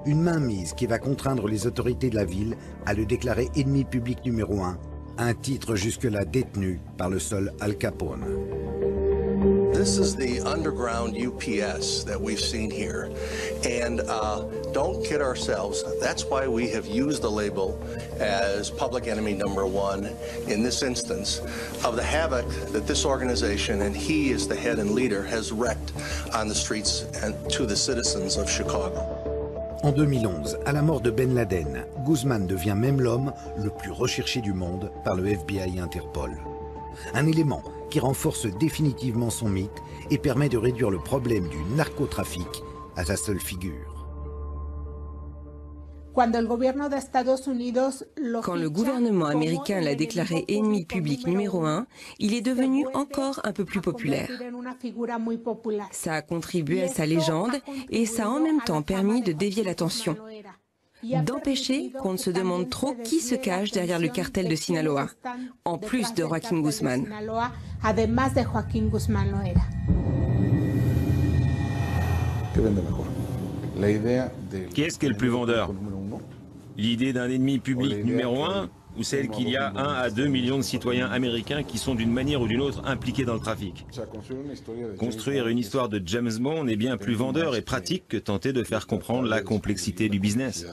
Speaker 1: Une mainmise qui va contraindre les autorités de la ville à le déclarer ennemi public numéro 1, un titre jusque-là détenu par le seul Al Capone.
Speaker 18: This is the underground UPS that we've seen here. And don't kid ourselves, that's why we have used the label as public enemy #1 in this instance of the havoc that this organization, and he is the head and leader, has wreaked on the streets and to the citizens of Chicago.
Speaker 1: En 2011, à la mort de Ben Laden, Guzman devient même l'homme le plus recherché du monde par le FBI et Interpol. Un élément qui renforce définitivement son mythe et permet de réduire le problème du narcotrafic à sa seule figure.
Speaker 5: Quand le gouvernement américain l'a déclaré ennemi public numéro 1, il est devenu encore un peu plus populaire. Ça a contribué à sa légende et ça a en même temps permis de dévier l'attention, d'empêcher qu'on ne se demande trop qui se cache derrière le cartel de Sinaloa, en plus de Joaquín Guzmán.
Speaker 14: Qui est-ce qui est le plus vendeur? L'idée d'un ennemi public numéro 1 ou celle qu'il y a 1 à 2 millions de citoyens américains qui sont d'une manière ou d'une autre impliqués dans le trafic? Construire une histoire de James Bond est bien plus vendeur et pratique que tenter de faire comprendre la complexité du business.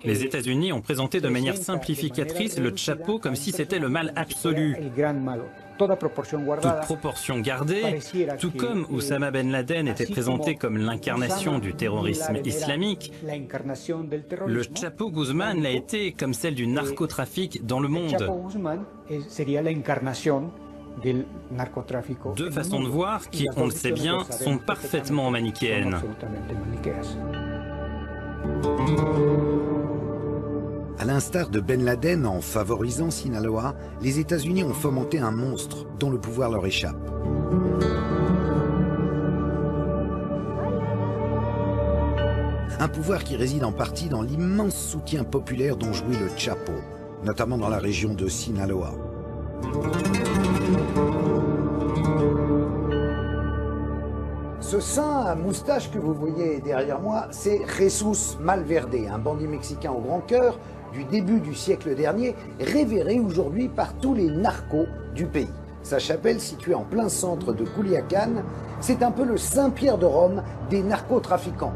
Speaker 4: Les États-Unis ont présenté de manière simplificatrice le Chapo comme si c'était le mal absolu. Toute proportion gardée, tout comme Oussama Ben Laden était présenté comme l'incarnation du terrorisme islamique, le Chapo Guzmán l'a été comme celle du narcotrafic dans le monde. Deux façons de voir qui, on le sait bien, sont parfaitement manichéennes.
Speaker 1: À l'instar de Ben Laden, en favorisant Sinaloa, les États-Unis ont fomenté un monstre dont le pouvoir leur échappe. Un pouvoir qui réside en partie dans l'immense soutien populaire dont jouit le Chapo, notamment dans la région de Sinaloa. Ce saint à moustache que vous voyez derrière moi, c'est Jesús Malverde, un bandit mexicain au grand cœur du début du siècle dernier, révéré aujourd'hui par tous les narcos du pays. Sa chapelle, située en plein centre de Culiacán, c'est un peu le Saint-Pierre de Rome des narcotrafiquants.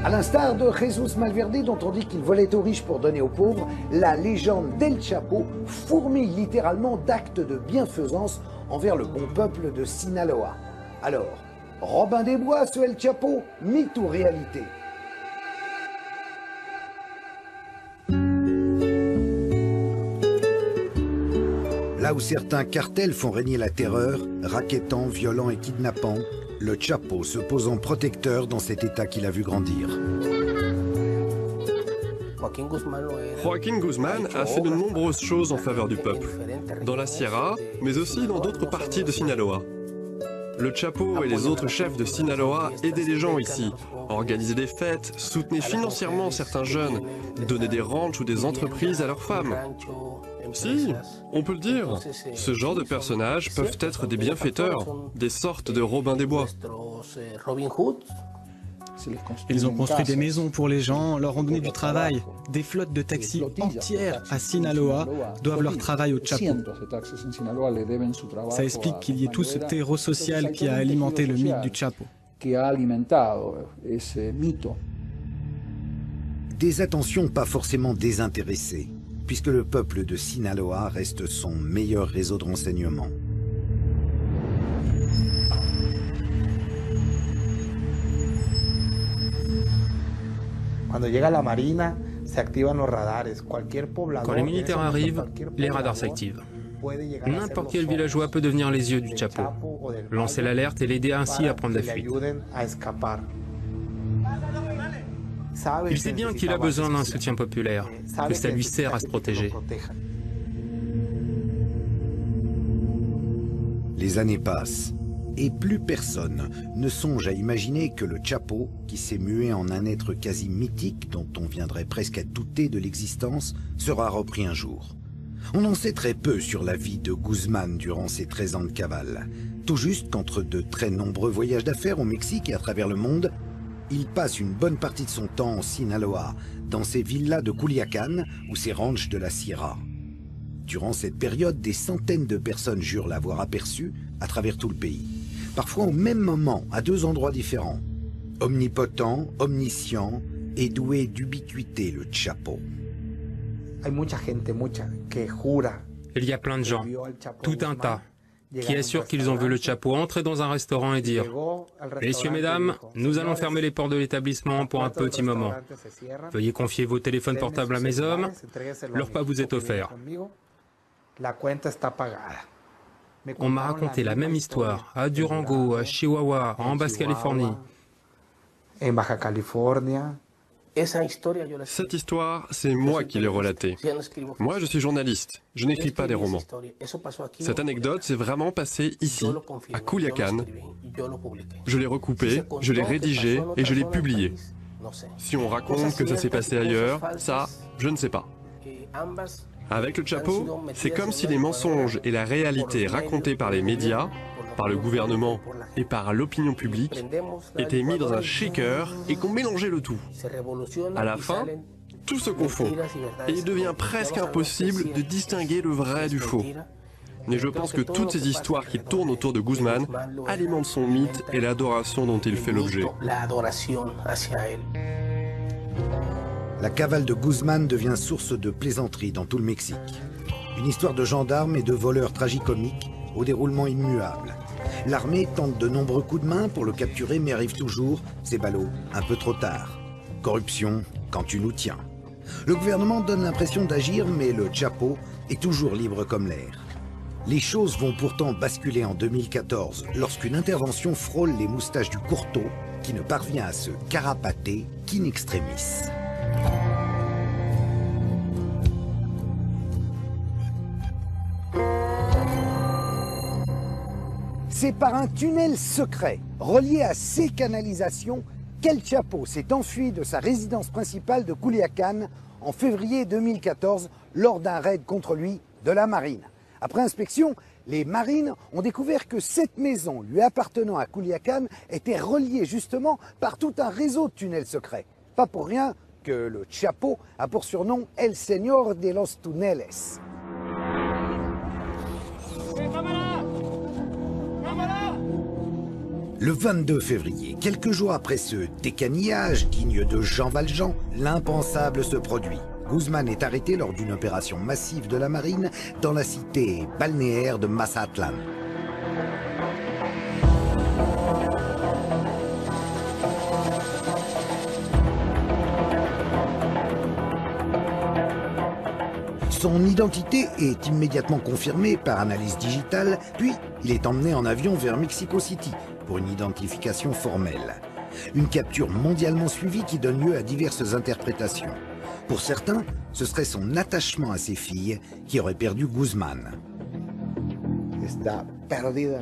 Speaker 1: À l'instar de Jesús Malverde, dont on dit qu'il volait aux riches pour donner aux pauvres, la légende d'El Chapo fourmille littéralement d'actes de bienfaisance envers le bon peuple de Sinaloa. Alors, Robin des Bois, ce El Chapo, mythe ou réalité? Là où certains cartels font régner la terreur, rackettant, violant et kidnappant, le Chapo se pose en protecteur dans cet état qu'il a vu grandir.
Speaker 3: Joaquín Guzmán a fait de nombreuses choses en faveur du peuple, dans la Sierra, mais aussi dans d'autres parties de Sinaloa. Le Chapo et les autres chefs de Sinaloa aidaient les gens ici, organisaient des fêtes, soutenaient financièrement certains jeunes, donnaient des ranchs ou des entreprises à leurs femmes. Si, on peut le dire. Ce genre de personnages peuvent être des bienfaiteurs, des sortes de Robin des Bois.
Speaker 16: Ils ont construit des maisons pour les gens, leur ont donné du travail. Des flottes de taxis entières à Sinaloa doivent leur travail au Chapo. Ça explique qu'il y ait tout ce terreau social qui a alimenté le mythe du Chapo.
Speaker 1: Des attentions pas forcément désintéressées, puisque le peuple de Sinaloa reste son meilleur réseau de renseignement.
Speaker 13: Quand les militaires arrivent, les radars s'activent. N'importe quel villageois peut devenir les yeux du Chapo, lancer l'alerte et l'aider ainsi à prendre la fuite. Il sait bien qu'il a besoin d'un soutien populaire, que ça lui sert à se protéger.
Speaker 1: Les années passent, et plus personne ne songe à imaginer que le Chapo, qui s'est mué en un être quasi mythique dont on viendrait presque à douter de l'existence, sera repris un jour. On en sait très peu sur la vie de Guzman durant ses 13 ans de cavale. Tout juste qu'entre de très nombreux voyages d'affaires au Mexique et à travers le monde, il passe une bonne partie de son temps en Sinaloa, dans ses villas de Culiacán ou ses ranchs de la Sierra. Durant cette période, des centaines de personnes jurent l'avoir aperçu à travers tout le pays. Parfois au même moment, à deux endroits différents. Omnipotent, omniscient et doué d'ubiquité, le Chapo.
Speaker 13: Il y a plein de gens, tout un tas, qui assurent qu'ils ont vu le Chapo entrer dans un restaurant et dire « Messieurs, mesdames, nous allons fermer les portes de l'établissement pour un petit moment. Veuillez confier vos téléphones portables à mes hommes, le repas vous est offert. » On m'a raconté la même histoire à Durango, à Chihuahua, en Basse-Californie.
Speaker 3: Cette histoire, c'est moi qui l'ai relatée. Moi, je suis journaliste, je n'écris pas des romans. Cette anecdote s'est vraiment passée ici, à Culiacán. Je l'ai recoupée, je l'ai rédigée et je l'ai publiée. Si on raconte que ça s'est passé ailleurs, ça, je ne sais pas. Avec le Chapo, c'est comme si les mensonges et la réalité racontée par les médias, par le gouvernement et par l'opinion publique étaient mis dans un shaker et qu'on mélangeait le tout. À la fin, tout se confond et il devient presque impossible de distinguer le vrai du faux. Mais je pense que toutes ces histoires qui tournent autour de Guzman alimentent son mythe et l'adoration dont il fait l'objet.
Speaker 1: La cavale de Guzman devient source de plaisanteries dans tout le Mexique. Une histoire de gendarmes et de voleurs tragicomiques au déroulement immuable. L'armée tente de nombreux coups de main pour le capturer, mais arrive toujours, ces ballots, un peu trop tard. Corruption, quand tu nous tiens. Le gouvernement donne l'impression d'agir, mais le Chapo est toujours libre comme l'air. Les choses vont pourtant basculer en 2014, lorsqu'une intervention frôle les moustaches du courteau, qui ne parvient à se carapater qu'in extremis. C'est par un tunnel secret, relié à ces canalisations, qu'El Chapo s'est enfui de sa résidence principale de Culiacán en février 2014 lors d'un raid contre lui de la marine. Après inspection, les marines ont découvert que cette maison lui appartenant à Culiacán était reliée justement par tout un réseau de tunnels secrets. Pas pour rien que le Chapo a pour surnom El Señor de los Tuneles. Le 22 février, quelques jours après ce décanillage digne de Jean Valjean, l'impensable se produit. Guzman est arrêté lors d'une opération massive de la marine dans la cité balnéaire de Mazatlán. Son identité est immédiatement confirmée par analyse digitale, puis il est emmené en avion vers Mexico City pour une identification formelle. Une capture mondialement suivie qui donne lieu à diverses interprétations. Pour certains, ce serait son attachement à ses filles qui aurait perdu Guzman.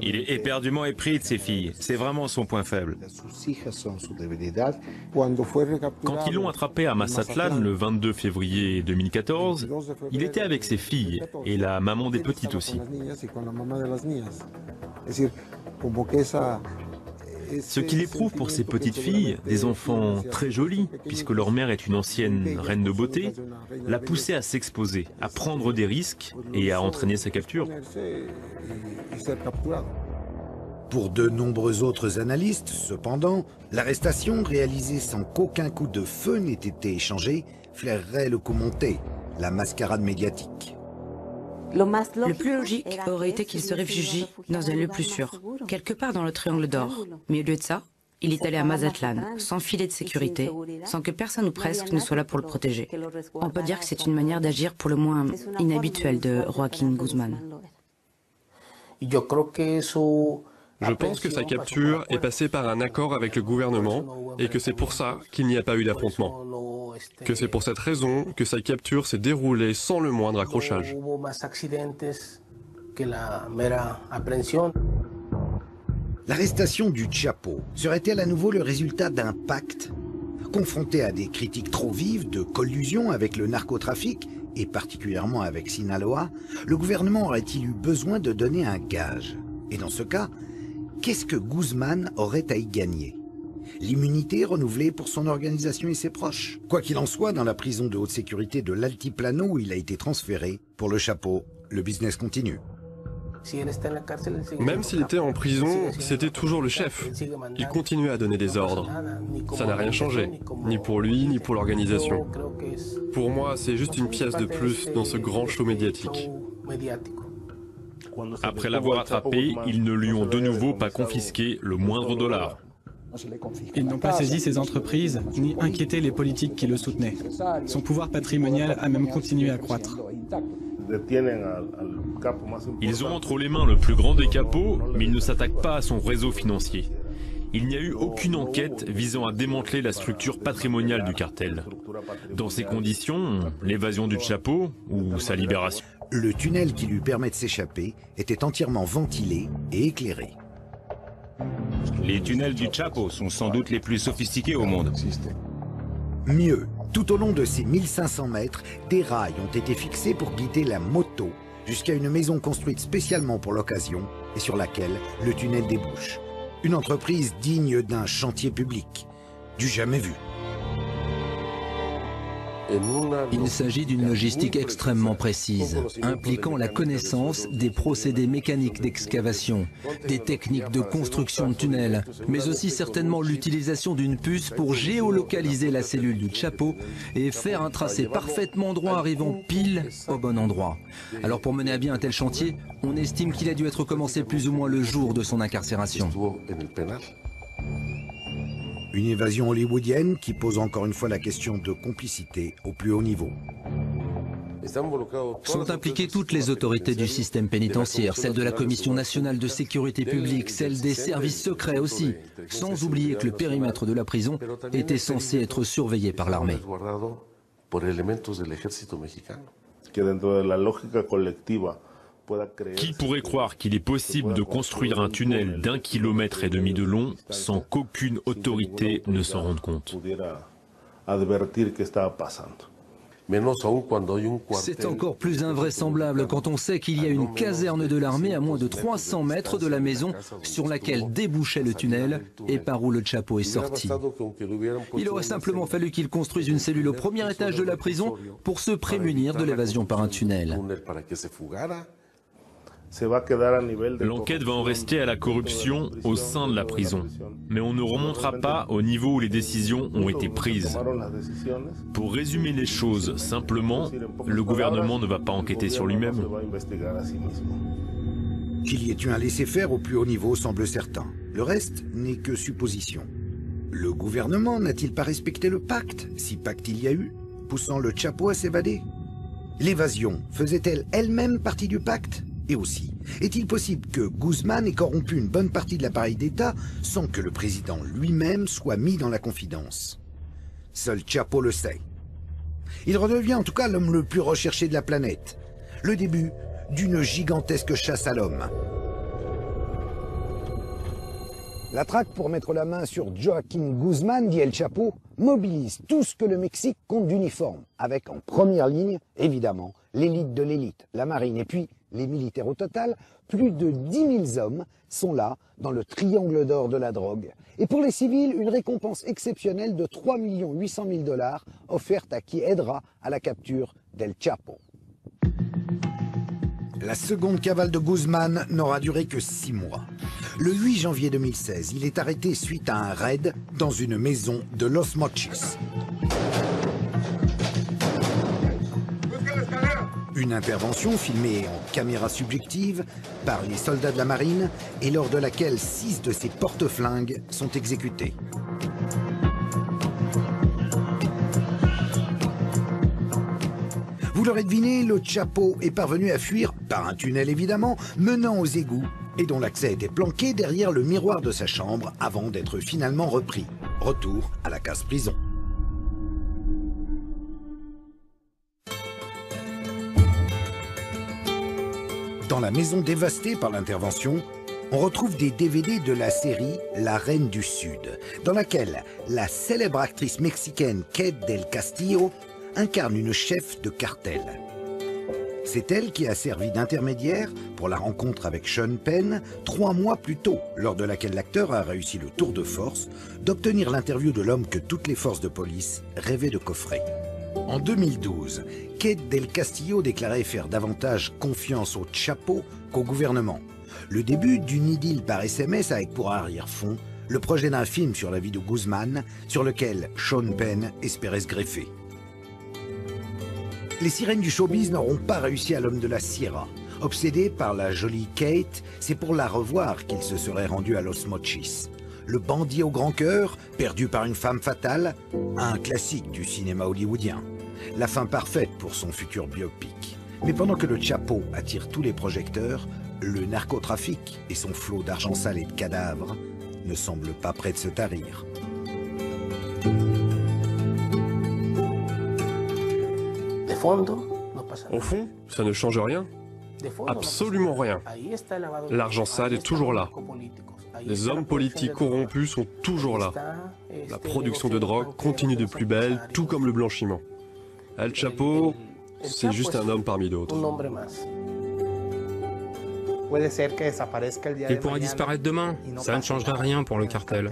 Speaker 14: Il est éperdument épris de ses filles. C'est vraiment son point faible.
Speaker 6: Quand ils l'ont attrapé à Mazatlán le 22 février 2014, il était avec ses filles et la maman des petites aussi. Ce qu'il éprouve pour ses petites filles, des enfants très jolis, puisque leur mère est une ancienne reine de beauté, l'a poussé à s'exposer, à prendre des risques et à entraîner sa capture.
Speaker 1: Pour de nombreux autres analystes, cependant, l'arrestation réalisée sans qu'aucun coup de feu n'ait été échangé flairerait le coup monté, la mascarade médiatique.
Speaker 12: Le plus logique aurait été qu'il se réfugie dans un lieu plus sûr, quelque part dans le triangle d'or. Mais au lieu de ça, il est allé à Mazatlan, sans filet de sécurité, sans que personne ou presque ne soit là pour le protéger. On peut dire que c'est une manière d'agir pour le moins inhabituelle de Joaquín Guzmán.
Speaker 3: Je pense que sa capture est passée par un accord avec le gouvernement et que c'est pour ça qu'il n'y a pas eu d'affrontement. Que c'est pour cette raison que sa capture s'est déroulée sans le moindre accrochage.
Speaker 1: L'arrestation du Chapo serait-elle à nouveau le résultat d'un pacte? Confronté à des critiques trop vives de collusion avec le narcotrafic, et particulièrement avec Sinaloa, le gouvernement aurait-il eu besoin de donner un gage? Et dans ce cas, qu'est-ce que Guzmán aurait à y gagner? L'immunité renouvelée pour son organisation et ses proches. Quoi qu'il en soit, dans la prison de haute sécurité de l'Altiplano où il a été transféré, pour le Chapo, le business continue.
Speaker 3: Même s'il était en prison, c'était toujours le chef. Il continuait à donner des ordres. Ça n'a rien changé, ni pour lui, ni pour l'organisation. Pour moi, c'est juste une pièce de plus dans ce grand show médiatique.
Speaker 6: Après l'avoir attrapé, ils ne lui ont de nouveau pas confisqué le moindre dollar.
Speaker 16: Ils n'ont pas saisi ses entreprises, ni inquiété les politiques qui le soutenaient. Son pouvoir patrimonial a même continué à croître.
Speaker 6: Ils ont entre les mains le plus grand des capos, mais ils ne s'attaquent pas à son réseau financier. Il n'y a eu aucune enquête visant à démanteler la structure patrimoniale du cartel. Dans ces conditions, l'évasion du Chapo, ou sa libération...
Speaker 1: Le tunnel qui lui permet de s'échapper était entièrement ventilé et éclairé.
Speaker 14: Les tunnels du Chapo sont sans doute les plus sophistiqués au monde.
Speaker 1: Mieux, tout au long de ces 1500 mètres, des rails ont été fixés pour guider la moto jusqu'à une maison construite spécialement pour l'occasion et sur laquelle le tunnel débouche. Une entreprise digne d'un chantier public, du jamais vu.
Speaker 2: Il s'agit d'une logistique extrêmement précise, impliquant la connaissance des procédés mécaniques d'excavation, des techniques de construction de tunnels, mais aussi certainement l'utilisation d'une puce pour géolocaliser la cellule du Chapo et faire un tracé parfaitement droit arrivant pile au bon endroit. Alors pour mener à bien un tel chantier, on estime qu'il a dû être commencé plus ou moins le jour de son incarcération.
Speaker 1: Une évasion hollywoodienne qui pose encore une fois la question de complicité au plus haut niveau.
Speaker 2: Sont impliquées toutes les autorités du système pénitentiaire, celle de la Commission nationale de sécurité publique, celle des services secrets aussi, sans oublier que le périmètre de la prison était censé être surveillé par l'armée.
Speaker 6: Qui pourrait croire qu'il est possible de construire un tunnel d'1,5 km de long sans qu'aucune autorité ne s'en rende compte?
Speaker 2: C'est encore plus invraisemblable quand on sait qu'il y a une caserne de l'armée à moins de 300 mètres de la maison sur laquelle débouchait le tunnel et par où le Chapo est sorti. Il aurait simplement fallu qu'il construise une cellule au premier étage de la prison pour se prémunir de l'évasion par un tunnel.
Speaker 6: L'enquête va en rester à la corruption au sein de la prison, mais on ne remontera pas au niveau où les décisions ont été prises. Pour résumer les choses simplement, le gouvernement ne va pas enquêter sur lui-même.
Speaker 1: Qu'il y ait eu un laisser-faire au plus haut niveau semble certain. Le reste n'est que supposition. Le gouvernement n'a-t-il pas respecté le pacte, si pacte il y a eu, poussant le Chapo à s'évader? L'évasion faisait-elle elle-même partie du pacte? Et aussi, est-il possible que Guzmán ait corrompu une bonne partie de l'appareil d'État sans que le président lui-même soit mis dans la confidence? Seul Chapo le sait. Il redevient en tout cas l'homme le plus recherché de la planète. Le début d'une gigantesque chasse à l'homme. La traque pour mettre la main sur Joaquín Guzmán, dit El Chapo, mobilise tout ce que le Mexique compte d'uniformes, avec en première ligne, évidemment, l'élite de l'élite, la marine, et puis les militaires au total. Plus de 10 000 hommes sont là, dans le triangle d'or de la drogue. Et pour les civils, une récompense exceptionnelle de 3 800 000 $ offerte à qui aidera à la capture d'El Chapo. La seconde cavale de Guzmán n'aura duré que 6 mois. Le 8 janvier 2016, il est arrêté suite à un raid dans une maison de Los Mochis. Une intervention filmée en caméra subjective par les soldats de la marine et lors de laquelle 6 de ses porte-flingues sont exécutés. Vous l'aurez deviné, le Chapo est parvenu à fuir, par un tunnel évidemment, menant aux égouts et dont l'accès était planqué derrière le miroir de sa chambre avant d'être finalement repris. Retour à la case prison. Dans la maison dévastée par l'intervention, on retrouve des DVD de la série La Reine du Sud, dans laquelle la célèbre actrice mexicaine Kate del Castillo incarne une chef de cartel. C'est elle qui a servi d'intermédiaire pour la rencontre avec Sean Penn 3 mois plus tôt, lors de laquelle l'acteur a réussi le tour de force d'obtenir l'interview de l'homme que toutes les forces de police rêvaient de coffrer. En 2012, Kate del Castillo déclarait faire davantage confiance au Chapo qu'au gouvernement. Le début d'une idylle par SMS avec pour arrière-fond le projet d'un film sur la vie de Guzmán, sur lequel Sean Penn espérait se greffer. Les sirènes du showbiz n'auront pas réussi à l'homme de la Sierra. Obsédé par la jolie Kate, c'est pour la revoir qu'il se serait rendu à Los Mochis. Le bandit au grand cœur, perdu par une femme fatale, un classique du cinéma hollywoodien. La fin parfaite pour son futur biopic. Mais pendant que le Chapo attire tous les projecteurs, le narcotrafic et son flot d'argent sale et de cadavres ne semblent pas près de se tarir.
Speaker 3: Au fond, ça ne change rien. Absolument rien. L'argent sale est toujours là. Les hommes politiques corrompus sont toujours là. La production de drogue continue de plus belle, tout comme le blanchiment. El Chapo, c'est juste un homme parmi d'autres.
Speaker 13: Il pourrait disparaître demain, ça ne changera rien pour le cartel.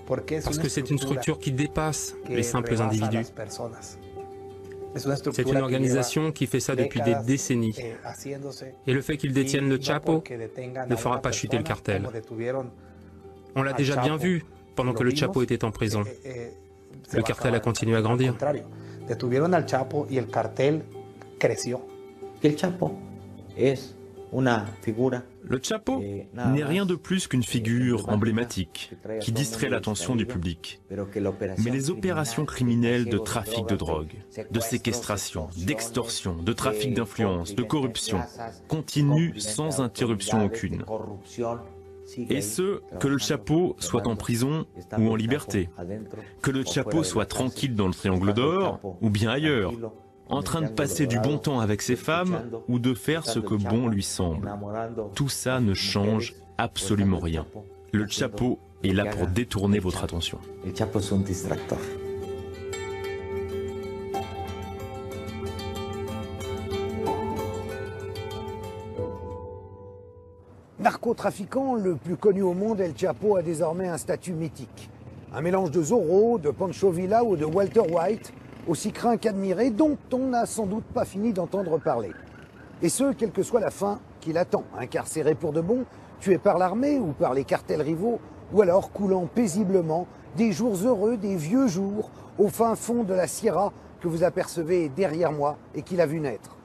Speaker 13: Parce que c'est une structure qui dépasse les simples individus. C'est une organisation qui fait ça depuis des décennies. Et le fait qu'ils détiennent le Chapo ne fera pas chuter le cartel. On l'a déjà bien vu pendant que le Chapo était en prison. Le cartel a continué à grandir.
Speaker 6: Le Chapo n'est rien de plus qu'une figure emblématique qui distrait l'attention du public. Mais les opérations criminelles de trafic de drogue, de séquestration, d'extorsion, de trafic d'influence, de corruption continuent sans interruption aucune. Et ce, que le Chapo soit en prison ou en liberté, que le Chapo soit tranquille dans le triangle d'or ou bien ailleurs, en train de passer du bon temps avec ses femmes ou de faire ce que bon lui semble. Tout ça ne change absolument rien. Le Chapo est là pour détourner votre attention.
Speaker 1: Narcotrafiquant le plus connu au monde, El Chapo a désormais un statut mythique. Un mélange de Zorro, de Pancho Villa ou de Walter White, aussi craint qu'admiré, dont on n'a sans doute pas fini d'entendre parler. Et ce, quelle que soit la fin qui l'attend, incarcéré pour de bon, tué par l'armée ou par les cartels rivaux, ou alors coulant paisiblement des jours heureux, des vieux jours, au fin fond de la Sierra que vous apercevez derrière moi et qu'il a vu naître.